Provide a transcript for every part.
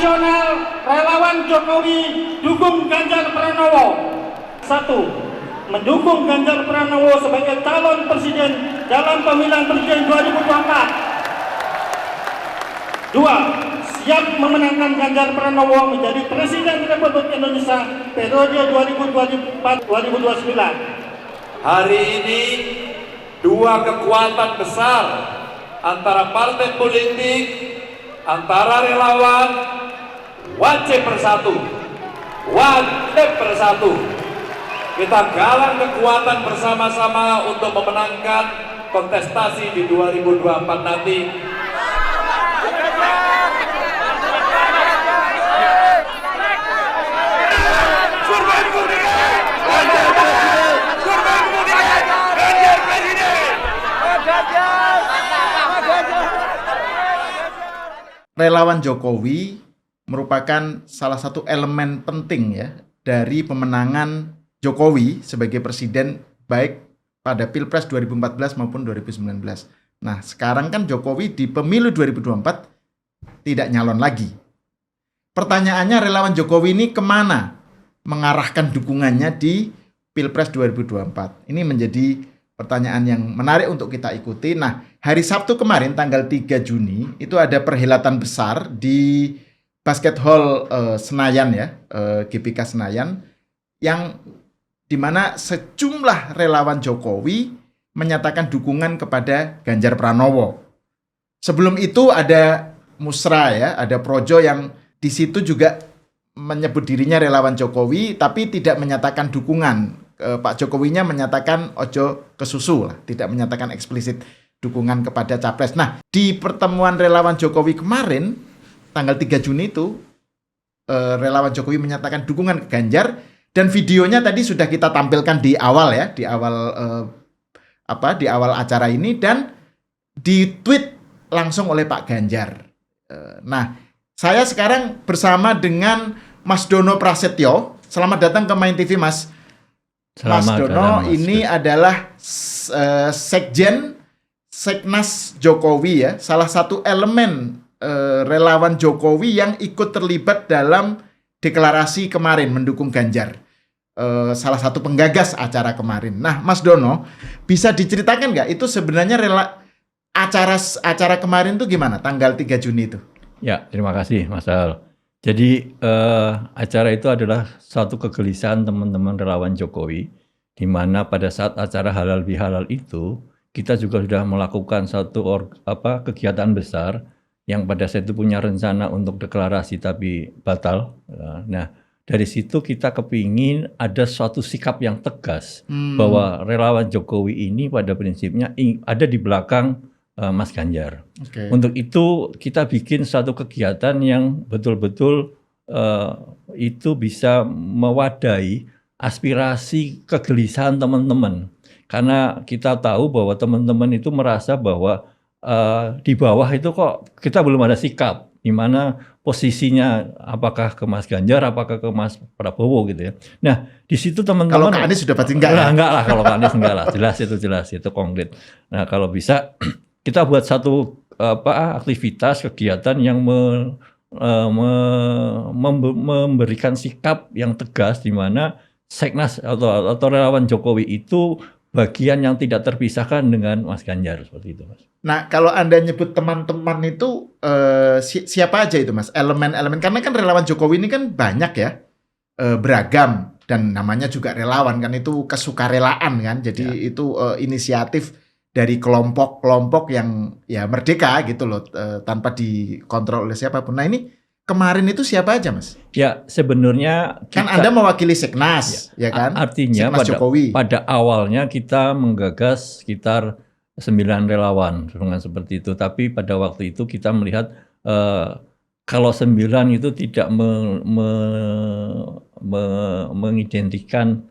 nasional relawan Jokowi dukung Ganjar Pranowo. 1. Mendukung Ganjar Pranowo sebagai calon presiden dalam pemilihan presiden 2024. 2. Siap memenangkan Ganjar Pranowo menjadi Presiden Republik Indonesia periode 2024-2029. Hari ini dua kekuatan besar antara partai politik, antara relawan wajib bersatu. Kita galang kekuatan bersama-sama untuk memenangkan kontestasi di 2024 nanti. Relawan Jokowi merupakan salah satu elemen penting ya dari pemenangan Jokowi sebagai presiden baik pada Pilpres 2014 maupun 2019. Nah, sekarang kan Jokowi di pemilu 2024 tidak nyalon lagi. Pertanyaannya, relawan Jokowi ini kemana mengarahkan dukungannya di Pilpres 2024? Ini menjadi pertanyaan yang menarik untuk kita ikuti. Nah, hari Sabtu kemarin tanggal 3 Juni itu ada perhelatan besar di Basket Hall Senayan ya, GBK Senayan, yang dimana sejumlah relawan Jokowi menyatakan dukungan kepada Ganjar Pranowo. Sebelum itu ada Musra ya, ada Projo yang di situ juga menyebut dirinya relawan Jokowi tapi tidak menyatakan dukungan. Pak Jokowinya menyatakan ojo kesusu lah, tidak menyatakan eksplisit dukungan kepada capres. Nah, di pertemuan relawan Jokowi kemarin tanggal 3 Juni itu relawan Jokowi menyatakan dukungan ke Ganjar dan videonya tadi sudah kita tampilkan di awal ya, di awal acara ini dan di-tweet langsung oleh Pak Ganjar. Nah, saya sekarang bersama dengan Mas Dono Prasetyo. Selamat datang ke Main TV, Mas. Mas Dono ini adalah Sekjen Seknas Jokowi ya, salah satu elemen relawan Jokowi yang ikut terlibat dalam deklarasi kemarin mendukung Ganjar. Salah satu penggagas acara kemarin. Nah, Mas Dono, bisa diceritakan nggak itu sebenarnya acara kemarin itu gimana tanggal 3 Juni itu? Ya, terima kasih Mas Al. Jadi acara itu adalah suatu kegelisahan teman-teman relawan Jokowi, di mana pada saat acara halal bihalal itu kita juga sudah melakukan satu kegiatan besar yang pada saat itu punya rencana untuk deklarasi tapi batal. Nah, dari situ kita kepingin ada suatu sikap yang tegas bahwa relawan Jokowi ini pada prinsipnya ada di belakang Mas Ganjar. Okay. Untuk itu kita bikin suatu kegiatan yang betul-betul itu bisa mewadahi aspirasi kegelisahan teman-teman. Karena kita tahu bahwa teman-teman itu merasa bahwa di bawah itu kok kita belum ada sikap. Di mana posisinya apakah ke Mas Ganjar, apakah ke Mas Prabowo gitu ya. Nah, di situ teman-teman. Kalau Kak Anies sudah pasti enggak ya? Enggak lah, kalau Kak Anies enggak lah. Jelas itu konkret. Nah, kalau bisa kita buat satu aktivitas kegiatan yang memberikan sikap yang tegas di mana Seknas atau relawan Jokowi itu bagian yang tidak terpisahkan dengan Mas Ganjar seperti itu, Mas. Nah, kalau Anda nyebut teman-teman itu siapa aja itu, Mas? Elemen-elemen, karena kan relawan Jokowi ini kan banyak ya, beragam dan namanya juga relawan kan, itu kesukarelaan kan. Jadi itu inisiatif dari kelompok-kelompok yang ya merdeka gitu loh, tanpa dikontrol oleh siapapun. Nah, ini kemarin itu siapa aja, Mas? Ya, sebenarnya kan Anda mewakili Seknas, ya kan? Artinya pada awalnya kita menggagas sekitar 9 relawan dengan seperti itu. Tapi pada waktu itu kita melihat kalau 9 itu tidak mengidentikan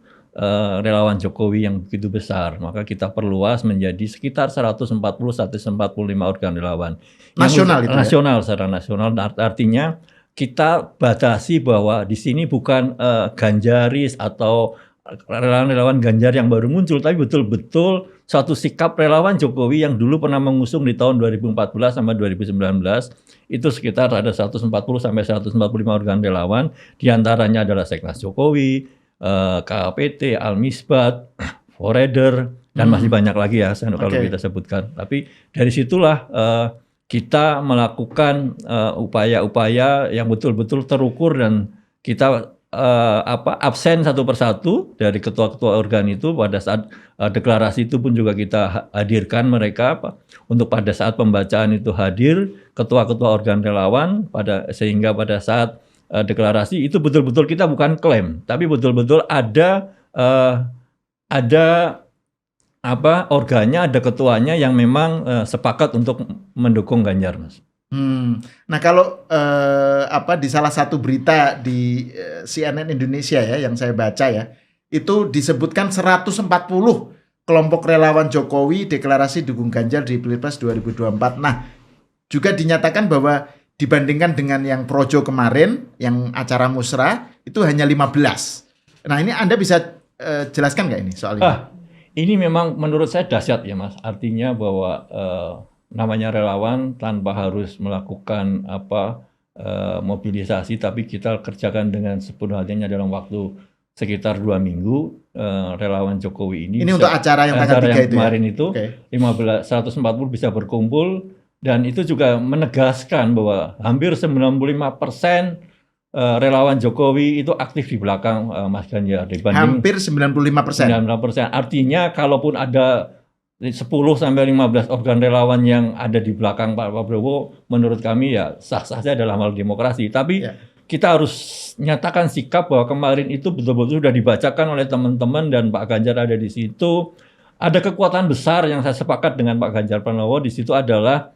relawan Jokowi yang begitu besar, maka kita perluas menjadi sekitar 140-145 organ relawan. Nasional itu nasional, ya? Secara nasional, artinya kita batasi bahwa di sini bukan Ganjaris atau relawan-relawan Ganjar yang baru muncul, tapi betul-betul suatu sikap relawan Jokowi yang dulu pernah mengusung di tahun 2014 sampai 2019 itu sekitar ada 140 sampai 145 organ relawan, diantaranya adalah Seknas Jokowi, KAPT, Al-Misbat, Forader, dan masih banyak lagi ya kalau kita sebutkan. Tapi dari situlah kita melakukan upaya-upaya yang betul-betul terukur dan kita absen satu persatu dari ketua-ketua organ itu pada saat deklarasi itu pun juga kita hadirkan mereka untuk pada saat pembacaan itu hadir ketua-ketua organ relawan sehingga pada saat deklarasi itu betul-betul kita bukan klaim tapi betul-betul ada organnya, ada ketuanya yang memang sepakat untuk mendukung Ganjar, Mas. Nah kalau di salah satu berita di CNN Indonesia ya yang saya baca ya, itu disebutkan 140 kelompok relawan Jokowi deklarasi dukung Ganjar di Pilpres 2024. Nah, juga dinyatakan bahwa dibandingkan dengan yang Projo kemarin, yang acara musrah itu hanya 15. Nah, ini Anda bisa jelaskan nggak ini soal ini? Ini memang menurut saya dahsyat ya, Mas. Artinya bahwa namanya relawan tanpa harus melakukan mobilisasi, tapi kita kerjakan dengan sepenuhnya dalam waktu sekitar 2 minggu. Relawan Jokowi ini untuk acara yang tanggal 3 itu kemarin ya? itu 140 bisa berkumpul, dan itu juga menegaskan bahwa hampir 95% relawan Jokowi itu aktif di belakang Mas Ganjar dibanding hampir 95%. Artinya kalaupun ada 10-15 organ relawan yang ada di belakang Pak Prabowo, menurut kami ya sah-sah saja dalam hal demokrasi. Tapi kita harus nyatakan sikap bahwa kemarin itu betul-betul sudah dibacakan oleh teman-teman dan Pak Ganjar ada di situ. Ada kekuatan besar yang saya sepakat dengan Pak Ganjar Pranowo di situ adalah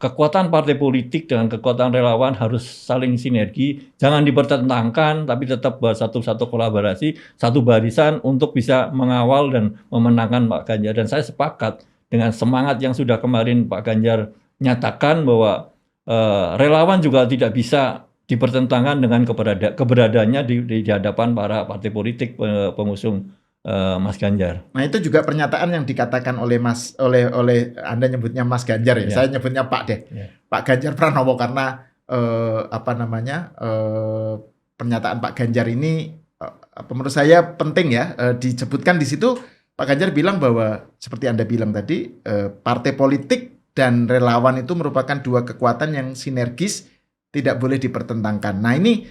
kekuatan partai politik dengan kekuatan relawan harus saling sinergi, jangan dipertentangkan, tapi tetap satu kolaborasi, satu barisan untuk bisa mengawal dan memenangkan Pak Ganjar. Dan saya sepakat dengan semangat yang sudah kemarin Pak Ganjar nyatakan bahwa relawan juga tidak bisa dipertentangkan dengan keberadaannya di hadapan para partai politik pengusung Mas Ganjar. Nah itu juga pernyataan yang dikatakan oleh Anda nyebutnya Mas Ganjar ya. Saya nyebutnya Pak deh. Pak Ganjar Pranowo karena pernyataan Pak Ganjar ini menurut saya penting ya disebutkan di situ. Pak Ganjar bilang bahwa seperti Anda bilang tadi partai politik dan relawan itu merupakan dua kekuatan yang sinergis, tidak boleh dipertentangkan. Nah ini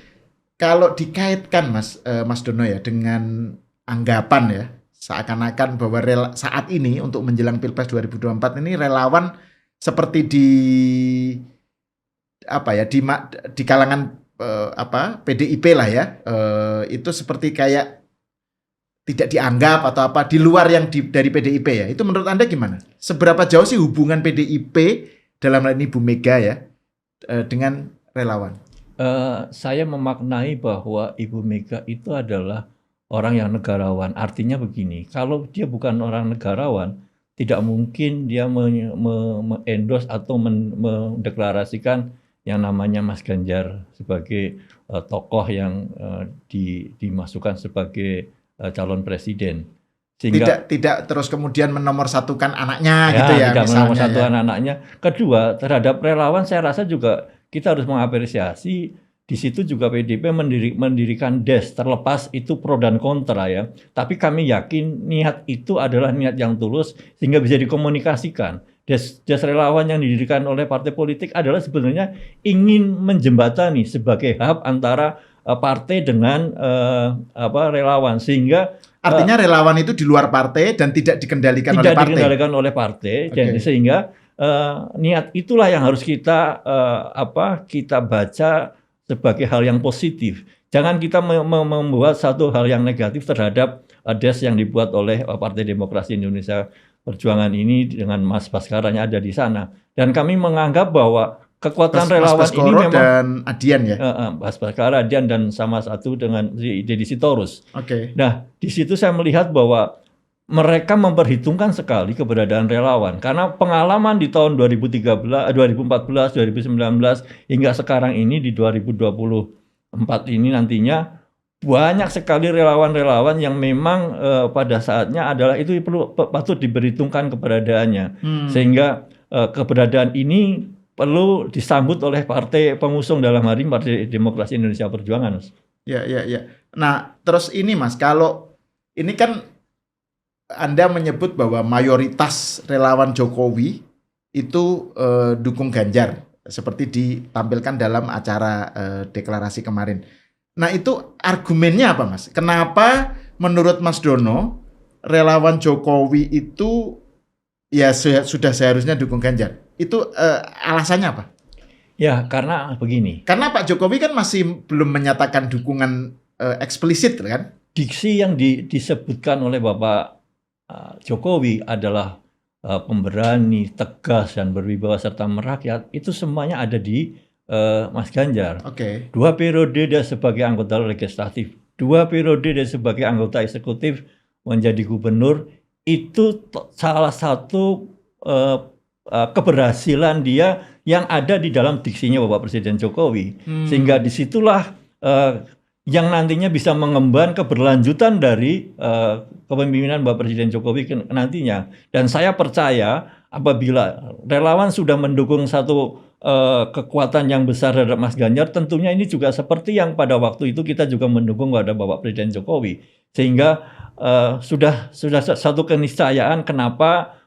kalau dikaitkan Mas Dono ya dengan anggapan ya seakan-akan bahwa saat ini untuk menjelang Pilpres 2024 ini relawan seperti di kalangan PDIP lah ya, itu seperti kayak tidak dianggap atau di luar yang dari PDIP ya. Itu menurut Anda gimana? Seberapa jauh sih hubungan PDIP dalam hal ini Bu Mega ya dengan relawan? Saya memaknai bahwa Ibu Mega itu adalah orang yang negarawan. Artinya begini, kalau dia bukan orang negarawan, tidak mungkin dia endorse atau mendeklarasikan yang namanya Mas Ganjar sebagai tokoh yang dimasukkan sebagai calon presiden. Sehingga tidak terus kemudian menomorsatukan anaknya gitu ya. Tidak menomorsatukan ya. anaknya. Kedua, terhadap relawan saya rasa juga kita harus mengapresiasi. Di situ juga PDIP mendirikan DES, terlepas itu pro dan kontra ya. Tapi kami yakin niat itu adalah niat yang tulus sehingga bisa dikomunikasikan. DES relawan yang didirikan oleh partai politik adalah sebenarnya ingin menjembatani sebagai hub antara partai dengan relawan, sehingga artinya relawan itu di luar partai dan tidak dikendalikan oleh partai. Dan sehingga niat itulah yang harus kita baca sebagai hal yang positif. Jangan kita membuat satu hal yang negatif terhadap DES yang dibuat oleh Partai Demokrasi Indonesia Perjuangan ini dengan Mas Baskaranya ada di sana. Dan kami menganggap bahwa kekuatan relawan ini memang dan Adian ya. Mas Baskara, Adian, dan sama satu dengan Deddy Sitorus. Nah, di situ saya melihat bahwa mereka memperhitungkan sekali keberadaan relawan karena pengalaman di tahun 2014, 2019 hingga sekarang ini di 2024 ini nantinya banyak sekali relawan-relawan yang memang pada saatnya adalah itu patut diperhitungkan keberadaannya, sehingga keberadaan ini perlu disambut oleh partai pengusung dalam hari ini Partai Demokrasi Indonesia Perjuangan. Ya. Nah, terus ini Mas, kalau ini kan Anda menyebut bahwa mayoritas relawan Jokowi itu dukung Ganjar, seperti ditampilkan dalam acara deklarasi kemarin. Nah, itu argumennya apa, Mas? Kenapa menurut Mas Dono relawan Jokowi itu ya sudah seharusnya dukung Ganjar? Itu alasannya apa? Ya, karena begini. Karena Pak Jokowi kan masih belum menyatakan dukungan eksplisit, kan? Diksi yang disebutkan oleh Bapak Jokowi adalah pemberani, tegas, dan berwibawa serta merakyat. Itu semuanya ada di Mas Ganjar. Oke. 2 periode dia sebagai anggota legislatif, 2 periode dia sebagai anggota eksekutif, menjadi gubernur, itu salah satu keberhasilan dia yang ada di dalam diksinya Bapak Presiden Jokowi. Sehingga disitulah yang nantinya bisa mengemban keberlanjutan dari kepemimpinan Bapak Presiden Jokowi nantinya. Dan saya percaya apabila relawan sudah mendukung satu kekuatan yang besar terhadap Mas Ganjar, tentunya ini juga seperti yang pada waktu itu kita juga mendukung pada Bapak Presiden Jokowi. Sehingga sudah satu keniscayaan kenapa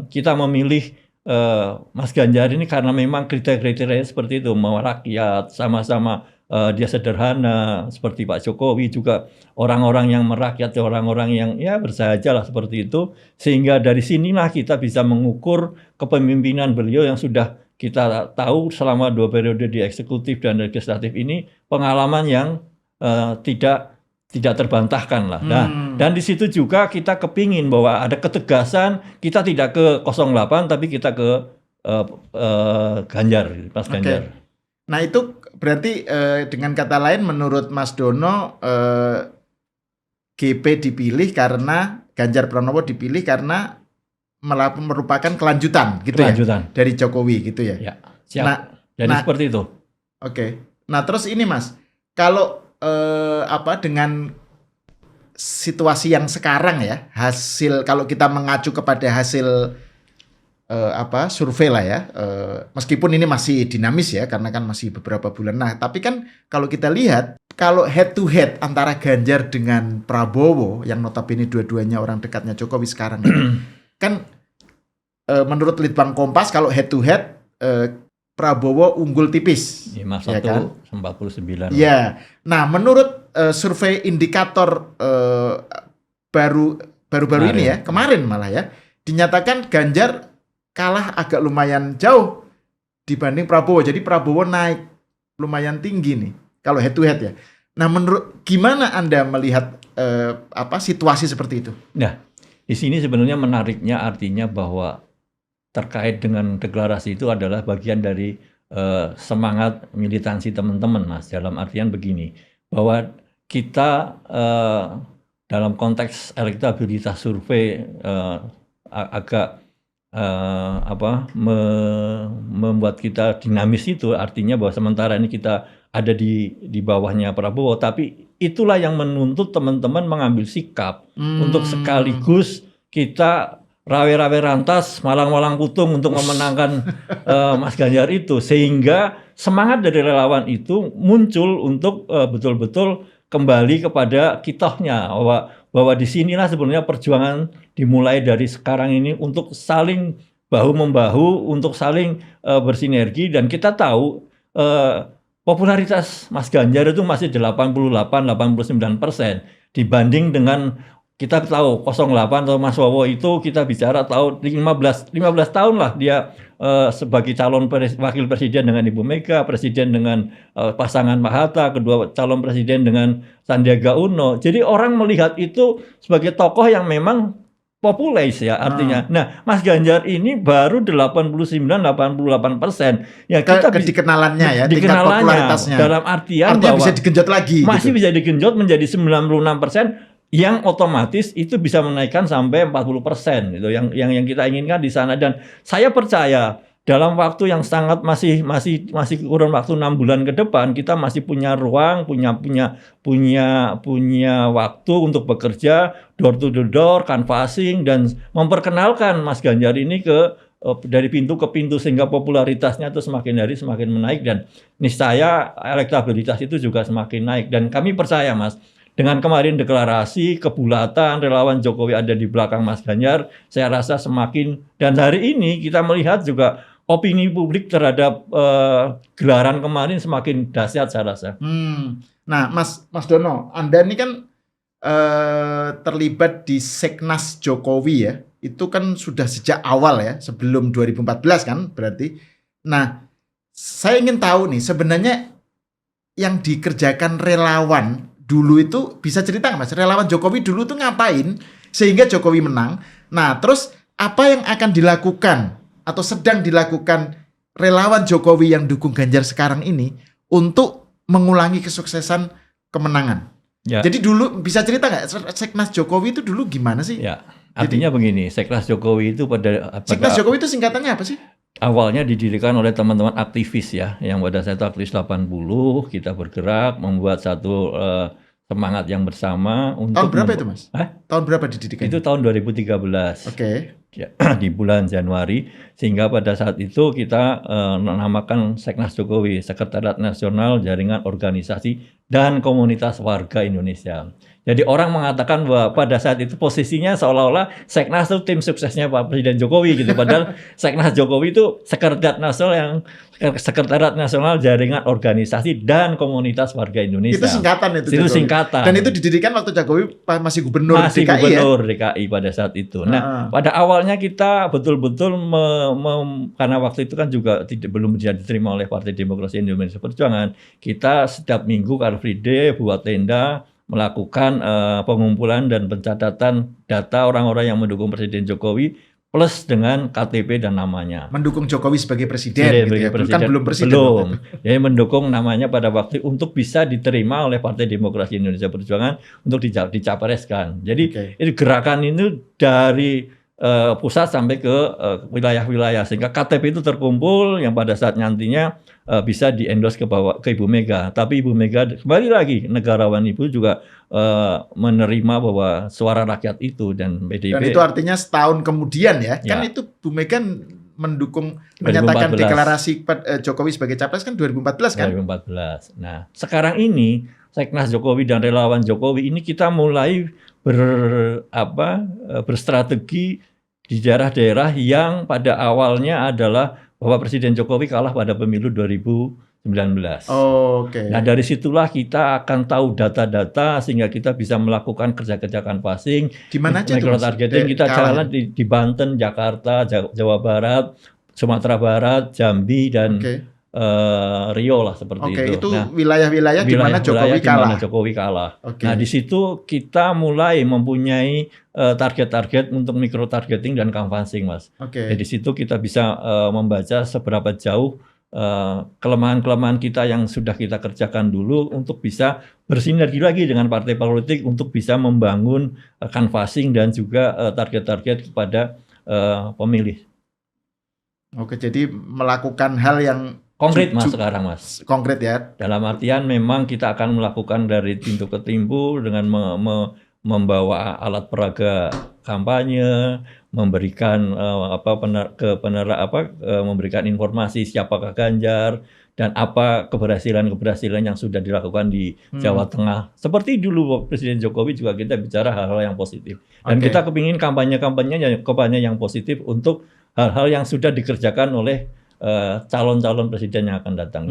kita memilih Mas Ganjar ini, karena memang kriteria-kriteria seperti itu, mau rakyat, sama-sama dia sederhana seperti Pak Jokowi, juga orang-orang yang merakyat, orang-orang yang ya bersahaja lah seperti itu. Sehingga dari sinilah kita bisa mengukur kepemimpinan beliau yang sudah kita tahu selama 2 periode di eksekutif dan legislatif ini, pengalaman yang tidak terbantahkan lah. Nah, dan di situ juga kita kepingin bahwa ada ketegasan, kita tidak ke 08 tapi kita ke Ganjar, Mas Ganjar. Nah, itu berarti dengan kata lain menurut Mas Dono GP dipilih karena Ganjar Pranowo dipilih karena merupakan kelanjutan gitu ya dari Jokowi gitu ya. Ya, siap. Jadi seperti itu. Oke. Nah, terus ini Mas, kalau dengan situasi yang sekarang ya, hasil kalau kita mengacu kepada hasil survei lah ya, meskipun ini masih dinamis ya karena kan masih beberapa bulan. Nah, tapi kan kalau kita lihat kalau head to head antara Ganjar dengan Prabowo yang notabene dua-duanya orang dekatnya Jokowi sekarang kan menurut Litbang Kompas kalau head to head Prabowo unggul tipis. 51, ya kan? 49. Ya. Nah, menurut survei indikator baru-baru ini ya, kemarin malah ya, dinyatakan Ganjar kalah agak lumayan jauh dibanding Prabowo. Jadi Prabowo naik lumayan tinggi nih kalau head to head ya. Nah, menurut gimana Anda melihat situasi seperti itu? Nah, di sini sebenarnya menariknya artinya bahwa terkait dengan deklarasi itu adalah bagian dari semangat militansi teman-teman, Mas. Dalam artian begini, bahwa kita dalam konteks elektabilitas survei agak membuat kita dinamis itu, artinya bahwa sementara ini kita ada di bawahnya Prabowo, tapi itulah yang menuntut teman-teman mengambil sikap untuk sekaligus kita rawe-rawe rantas, malang-malang kutung untuk memenangkan Mas Ganjar itu, sehingga semangat dari relawan itu muncul untuk betul-betul kembali kepada kitohnya, bahwa di sinilah sebenarnya perjuangan dimulai dari sekarang ini untuk saling bahu-membahu, untuk saling bersinergi. Dan kita tahu popularitas Mas Ganjar itu masih 88-89% dibanding dengan, kita tahu 08 atau Mas Wowo itu kita bicara tahun 15 tahun lah dia sebagai calon wakil presiden dengan Ibu Mega, presiden dengan pasangan Pak Hatta, kedua calon presiden dengan Sandiaga Uno. Jadi orang melihat itu sebagai tokoh yang memang populer ya artinya. Nah, Mas Ganjar ini baru 89-88%. Ya kita dikenalannya ya, tingkat popularitasnya. Dalam artian artinya bahwa bisa digenjot lagi. Masih gitu. bisa digenjot menjadi 96%. Yang otomatis itu bisa menaikkan sampai 40% gitu, yang kita inginkan di sana. Dan saya percaya dalam waktu yang sangat masih kurun waktu 6 bulan ke depan, kita masih punya ruang, punya waktu untuk bekerja door to door, canvassing, dan memperkenalkan Mas Ganjar ini dari pintu ke pintu, sehingga popularitasnya itu semakin hari semakin menaik, dan niscaya elektabilitas itu juga semakin naik. Dan kami percaya, Mas, dengan kemarin deklarasi kebulatan relawan Jokowi ada di belakang Mas Ganjar, saya rasa semakin, dan hari ini kita melihat juga opini publik terhadap gelaran kemarin semakin dahsyat, saya rasa. Nah, Mas Dono, Anda ini kan terlibat di Seknas Jokowi ya. Itu kan sudah sejak awal ya, sebelum 2014 kan berarti. Nah, saya ingin tahu nih, sebenarnya yang dikerjakan relawan dulu itu, bisa cerita nggak Mas? Relawan Jokowi dulu tuh ngapain sehingga Jokowi menang? Nah, terus apa yang akan dilakukan atau sedang dilakukan relawan Jokowi yang dukung Ganjar sekarang ini untuk mengulangi kesuksesan kemenangan? Ya. Jadi dulu bisa cerita nggak Seknas Jokowi itu dulu gimana sih? Ya, artinya begini, Seknas Jokowi itu Seknas Jokowi itu singkatannya apa sih? Awalnya didirikan oleh teman-teman aktivis ya, yang pada saat itu aktivis 80, kita bergerak membuat satu semangat yang bersama untuk. Tahun berapa itu, Mas? Tahun berapa didirikan? Itu tahun 2013. Oke. Ya, di bulan Januari, sehingga pada saat itu kita menamakan Seknas Jokowi, Sekretariat Nasional Jaringan Organisasi dan Komunitas Warga Indonesia. Jadi orang mengatakan bahwa pada saat itu posisinya seolah-olah Seknas itu tim suksesnya Pak Presiden Jokowi gitu, padahal Seknas Jokowi itu Sekretariat Nasional Jaringan Organisasi dan Komunitas Warga Indonesia. Itu singkatan itu. Itu singkatan. Dan itu didirikan waktu Jokowi masih gubernur DKI gubernur ya? DKI pada saat itu. Nah, pada awalnya kita betul-betul karena waktu itu kan juga belum diterima oleh Partai Demokrasi Indonesia Perjuangan, kita setiap minggu Car Free Day buat tenda, melakukan pengumpulan dan pencatatan data orang-orang yang mendukung Presiden Jokowi plus dengan KTP dan namanya. Mendukung Jokowi sebagai presiden, gitu ya? Presiden. Kan belum presiden. Belum. Jadi mendukung namanya pada waktu untuk bisa diterima oleh Partai Demokrasi Indonesia Perjuangan untuk dicapreskan. Jadi itu gerakan ini dari pusat sampai ke wilayah-wilayah, sehingga KTP itu terkumpul yang pada saat nantinya bisa di-endorse ke Ibu Mega. Tapi Ibu Mega kembali lagi, negarawan Ibu juga menerima bahwa suara rakyat itu, dan PDIP. Dan itu artinya setahun kemudian ya. Kan itu Bu Mega mendukung, menyatakan deklarasi Jokowi sebagai capres kan 2014 kan? 2014. Nah, sekarang ini Seknas Jokowi dan relawan Jokowi ini kita mulai berstrategi di daerah-daerah yang pada awalnya adalah bahwa Presiden Jokowi kalah pada pemilu 2019. Oke. Nah, dari situlah kita akan tahu data-data sehingga kita bisa melakukan kerja-kerja canvassing. Di mana aja micro targeting kita jalan di Banten, Jakarta, Jawa Barat, Sumatera Barat, Jambi, dan Rio lah seperti itu. Itu wilayah-wilayah di mana Jokowi kalah. Nah, di situ kita mulai mempunyai target-target untuk micro targeting dan canvassing, Mas. Jadi di situ kita bisa membaca seberapa jauh kelemahan-kelemahan kita yang sudah kita kerjakan dulu untuk bisa bersinergi lagi dengan partai politik untuk bisa membangun canvassing dan juga target-target kepada pemilih. Oke, jadi melakukan hal yang konkret, Mas, sekarang, Mas. Konkret ya. Dalam artian memang kita akan melakukan dari pintu ke pintu dengan membawa alat peraga kampanye, memberikan memberikan informasi siapakah Ganjar dan apa keberhasilan yang sudah dilakukan di Jawa Tengah. Seperti dulu Presiden Jokowi juga kita bicara hal-hal yang positif. Dan kita kepingin kampanye yang positif untuk hal-hal yang sudah dikerjakan oleh calon-calon presiden yang akan datang.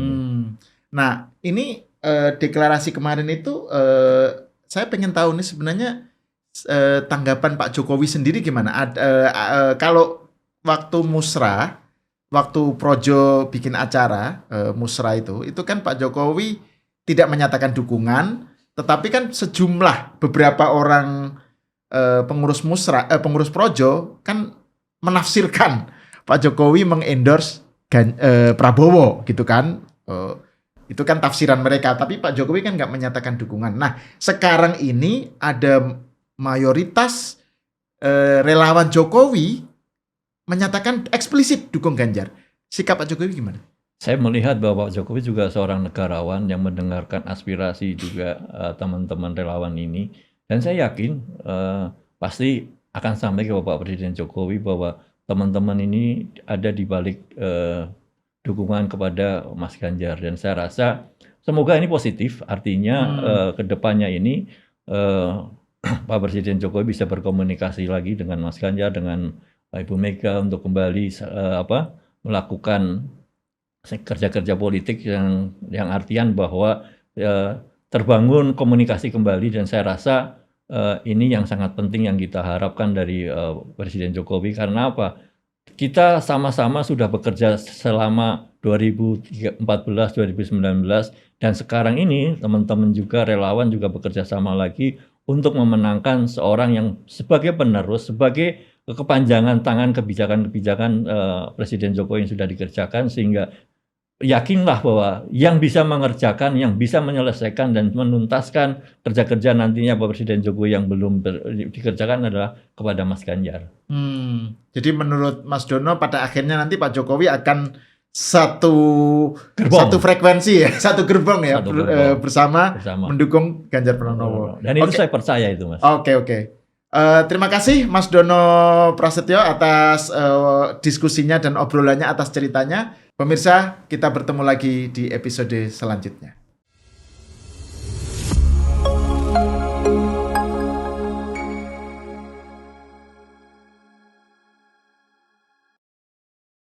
Nah, ini deklarasi kemarin itu saya pengen tahu nih sebenarnya tanggapan Pak Jokowi sendiri gimana? Kalau waktu musra, waktu Projo bikin acara musra itu kan Pak Jokowi tidak menyatakan dukungan, tetapi kan sejumlah beberapa orang pengurus musra, pengurus Projo kan menafsirkan Pak Jokowi mengendorse Prabowo gitu kan, itu kan tafsiran mereka, tapi Pak Jokowi kan nggak menyatakan dukungan. Nah, sekarang ini ada mayoritas relawan Jokowi menyatakan eksplisit dukung Ganjar. sikap Pak Jokowi gimana? Saya melihat bahwa Pak Jokowi juga seorang negarawan yang mendengarkan aspirasi juga teman-teman relawan ini, dan saya yakin pasti akan sampai ke Bapak Presiden Jokowi bahwa teman-teman ini ada di balik dukungan kepada Mas Ganjar, dan saya rasa semoga ini positif, artinya ke depannya ini Pak Presiden Jokowi bisa berkomunikasi lagi dengan Mas Ganjar, dengan Ibu Mega untuk kembali melakukan kerja-kerja politik yang artian bahwa terbangun komunikasi kembali, dan saya rasa ini yang sangat penting yang kita harapkan dari Presiden Jokowi. Karena apa? Kita sama-sama sudah bekerja selama 2014, 2019, dan sekarang ini teman-teman juga relawan juga bekerja sama lagi untuk memenangkan seorang yang sebagai penerus, sebagai kepanjangan tangan kebijakan-kebijakan Presiden Jokowi yang sudah dikerjakan, sehingga yakinlah bahwa yang bisa mengerjakan, yang bisa menyelesaikan dan menuntaskan kerja-kerja nantinya Pak Presiden Jokowi yang belum dikerjakan adalah kepada Mas Ganjar. Jadi menurut Mas Dono pada akhirnya nanti Pak Jokowi akan satu frekuensi ya, satu gerbong ya, bersama mendukung Ganjar Pranowo. Dan itu saya percaya itu, Mas. Oke. Terima kasih Mas Dono Prasetyo atas diskusinya dan obrolannya, atas ceritanya. Pemirsa, kita bertemu lagi di episode selanjutnya.